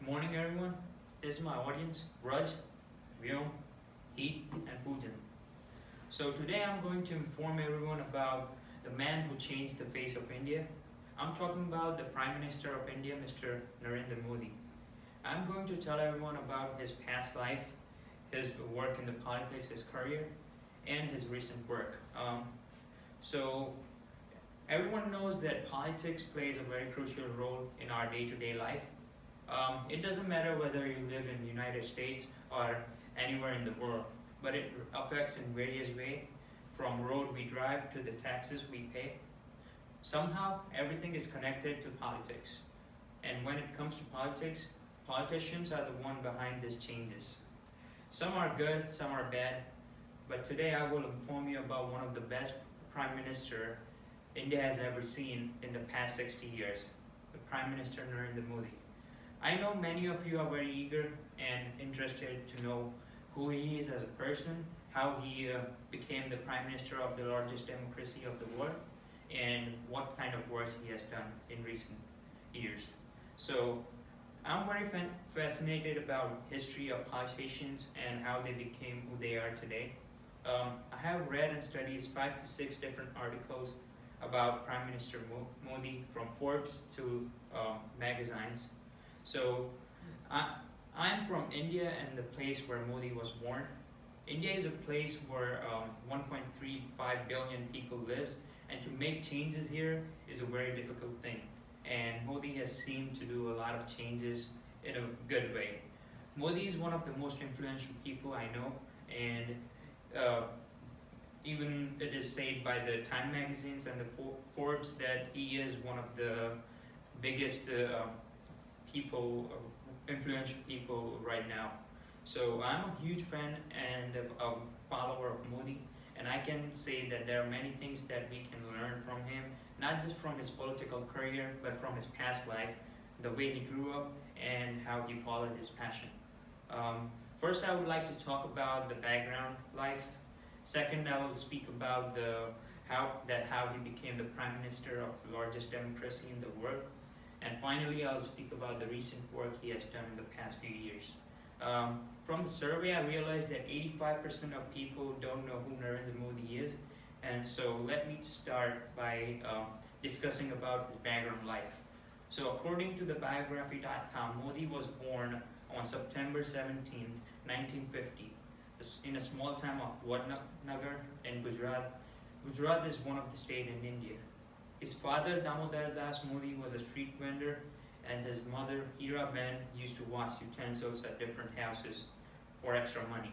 Morning everyone, this is my audience, Raj, Vyom, Heat and Pujan. So today I'm going to inform everyone about the man who changed the face of India. I'm talking about the Prime Minister of India, Mr. Narendra Modi. I'm going to tell everyone about his past life, his work in the politics, his career, and his recent work. So everyone knows that politics plays a very crucial role in our day-to-day life. It doesn't matter whether you live in the United States or anywhere in the world, but it affects in various ways, from road we drive to the taxes we pay. Somehow, everything is connected to politics. And when it comes to politics, politicians are the one behind these changes. Some are good, some are bad, but today I will inform you about one of the best Prime Minister India has ever seen in the past 60 years, the Prime Minister Narendra Modi. I know many of you are very eager and interested to know who he is as a person, how he became the Prime Minister of the largest democracy of the world, and what kind of works he has done in recent years. So I'm very fascinated about history of politicians and how they became who they are today. I have read and studied 5 to 6 different articles about Prime Minister Modi, from Forbes to magazines. So I'm from India and the place where Modi was born. India is a place where 1.35 billion people live, and to make changes here is a very difficult thing. And Modi has seemed to do a lot of changes in a good way. Modi is one of the most influential people I know, and even it is said by the Time magazines and the Forbes that he is one of the biggest influential people right now. So I'm a huge fan and a follower of Modi, and I can say that there are many things that we can learn from him, not just from his political career, but from his past life, the way he grew up, and how he followed his passion. First, I would like to talk about the background life. Second, I will speak about how he became the Prime Minister of the largest democracy in the world. And finally, I'll speak about the recent work he has done in the past few years. From the survey, I realized that 85% of people don't know who Narendra Modi is. And so let me start by discussing about his background life. So according to the biography.com, Modi was born on September 17, 1950, in a small town of Vadnagar in Gujarat. Gujarat is one of the states in India. His father, Damodar Das Modi, was a street vendor, and his mother, Hira Ben, used to wash utensils at different houses for extra money.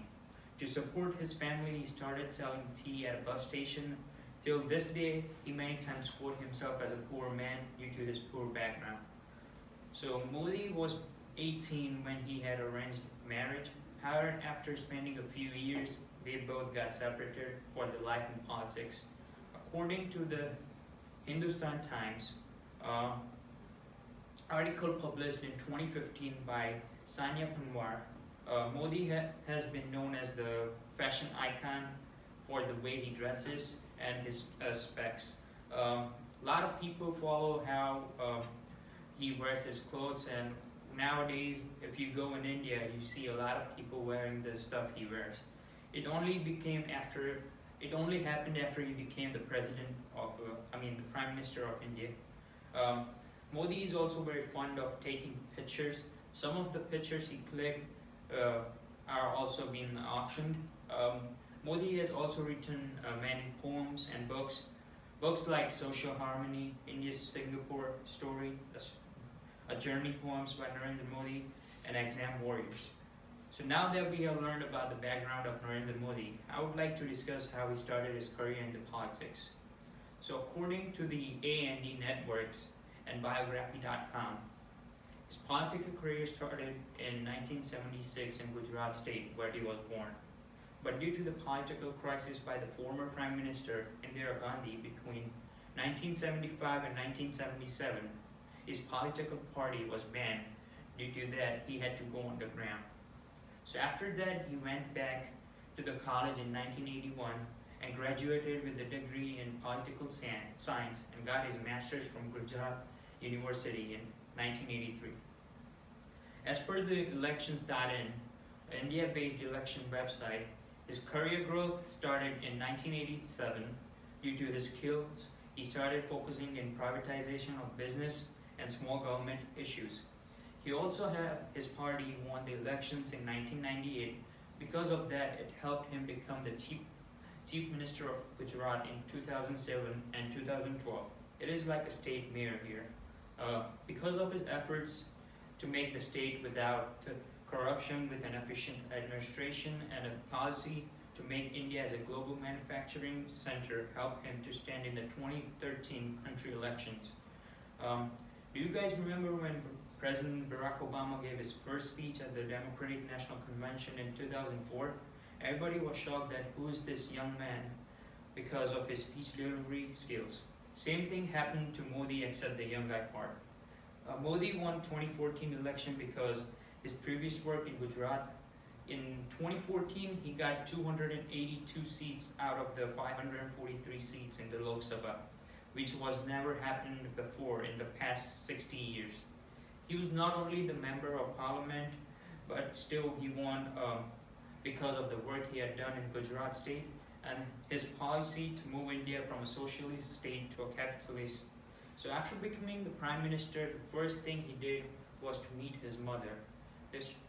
To support his family, he started selling tea at a bus station. Till this day, he many times quotes himself as a poor man due to his poor background. So Modi was 18 when he had arranged marriage. However, after spending a few years, they both got separated for the life in politics. According to the Hindustan Times, article published in 2015 by Sanya Panwar, Modi has been known as the fashion icon for the way he dresses and his specs. A lot of people follow how he wears his clothes, and nowadays, if you go in India, you see a lot of people wearing the stuff he wears. It only happened after he became the the Prime Minister of India. Modi is also very fond of taking pictures. Some of the pictures he clicked are also being auctioned. Modi has also written many poems and books. Books like Social Harmony, India's Singapore Story, a Journey poems by Narendra Modi, and Exam Warriors. So now that we have learned about the background of Narendra Modi, I would like to discuss how he started his career in the politics. So according to the A&D Networks and biography.com, his political career started in 1976 in Gujarat state, where he was born. But due to the political crisis by the former Prime Minister Indira Gandhi between 1975 and 1977, his political party was banned. Due to that, he had to go underground. So after that, he went back to the college in 1981 and graduated with a degree in political science and got his master's from Gujarat University in 1983. As per the elections.in, India-based election website, his career growth started in 1987 due to his skills. He started focusing in privatization of business and small government issues. He also had his party won the elections in 1998. Because of that, it helped him become the chief minister of Gujarat in 2007 and 2012. It is like a state mayor here. Because of his efforts to make the state without the corruption, with an efficient administration and a policy to make India as a global manufacturing center, helped him to stand in the 2013 country elections. Do you guys remember when President Barack Obama gave his first speech at the Democratic National Convention in 2004? Everybody was shocked that who is this young man because of his speech delivery skills. Same thing happened to Modi except the young guy part. Modi won 2014 election because his previous work in Gujarat. In 2014, he got 282 seats out of the 543 seats in the Lok Sabha, which was never happened before in the past 60 years. He was not only the member of parliament, but still he won because of the work he had done in Gujarat state and his policy to move India from a socialist state to a capitalist. So after becoming the prime minister, the first thing he did was to meet his mother.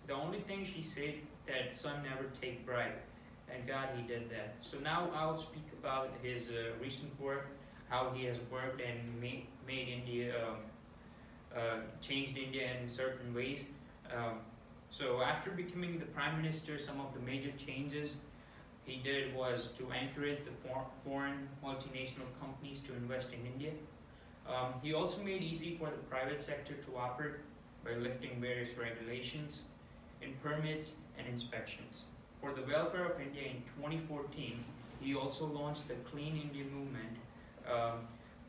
The only thing she said that son never take bribe, and God he did that. So now I'll speak about his recent work, how he has worked and made India, changed India in certain ways. So after becoming the prime minister, some of the major changes he did was to encourage the foreign multinational companies to invest in India. He also made easy for the private sector to operate by lifting various regulations in permits and inspections. For the welfare of India in 2014, he also launched the Clean India movement,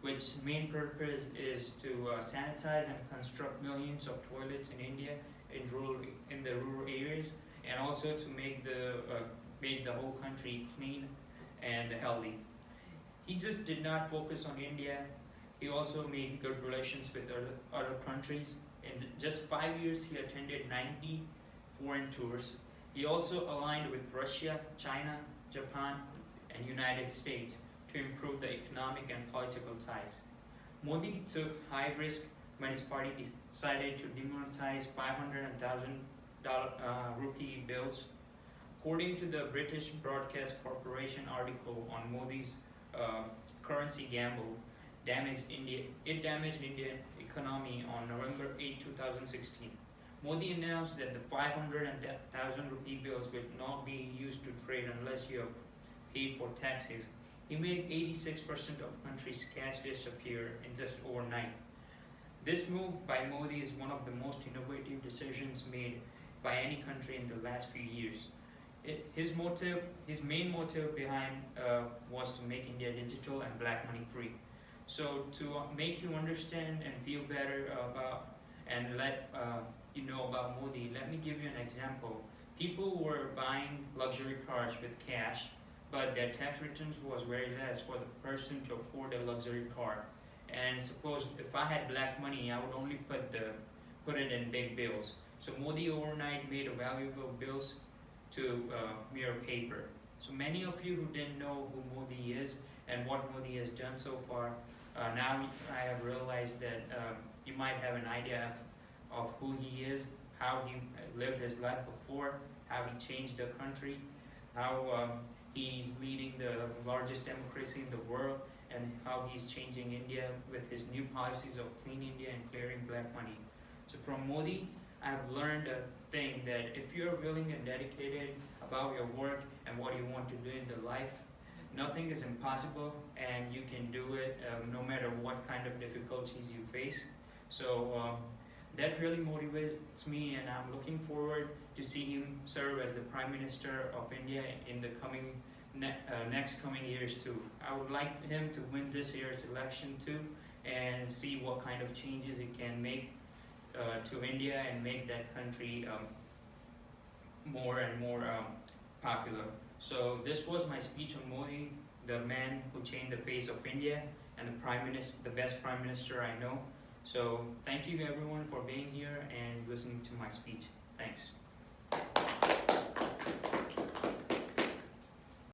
which main purpose is to sanitize and construct millions of toilets in India in the rural areas, and also to make the whole country clean and healthy. He just did not focus on India. He also made good relations with other countries. In just 5 years, he attended 90 foreign tours. He also aligned with Russia, China, Japan, and United States to improve the economic and political ties. Modi took high risk when his party decided to demonetize 500 and 1,000 rupee bills. According to the British Broadcast Corporation article on Modi's currency gamble, damaged Indian economy on November 8, 2016. Modi announced that the 500 and 1,000 rupee bills would not be used to trade unless you have paid for taxes. He made 86% of country's cash disappear in just overnight. This move by Modi is one of the most innovative decisions made by any country in the last few years. His main motive behind was to make India digital and black money free. So to make you understand and feel better about and let you know about Modi, let me give you an example. People were buying luxury cars with cash, but their tax returns was very less for the person to afford a luxury car. And suppose if I had black money, I would only put it in big bills. So Modi overnight made valuable bills to mere paper. So many of you who didn't know who Modi is and what Modi has done so far, now I have realized that you might have an idea of who he is, how he lived his life before, how he changed the country, how he's leading the largest democracy in the world, and how he's changing India with his new policies of clean India and clearing black money. So from Modi, I've learned a thing that if you're willing and dedicated about your work and what you want to do in the life, nothing is impossible, and you can do it no matter what kind of difficulties you face. So that really motivates me, and I'm looking forward to see him serve as the Prime Minister of India in the next coming years too. I would like him to win this year's election too, and see what kind of changes he can make to India and make that country more and more popular. So this was my speech on Modi, the man who changed the face of India and the best prime minister I know. So thank you everyone for being here and listening to my speech. Thanks.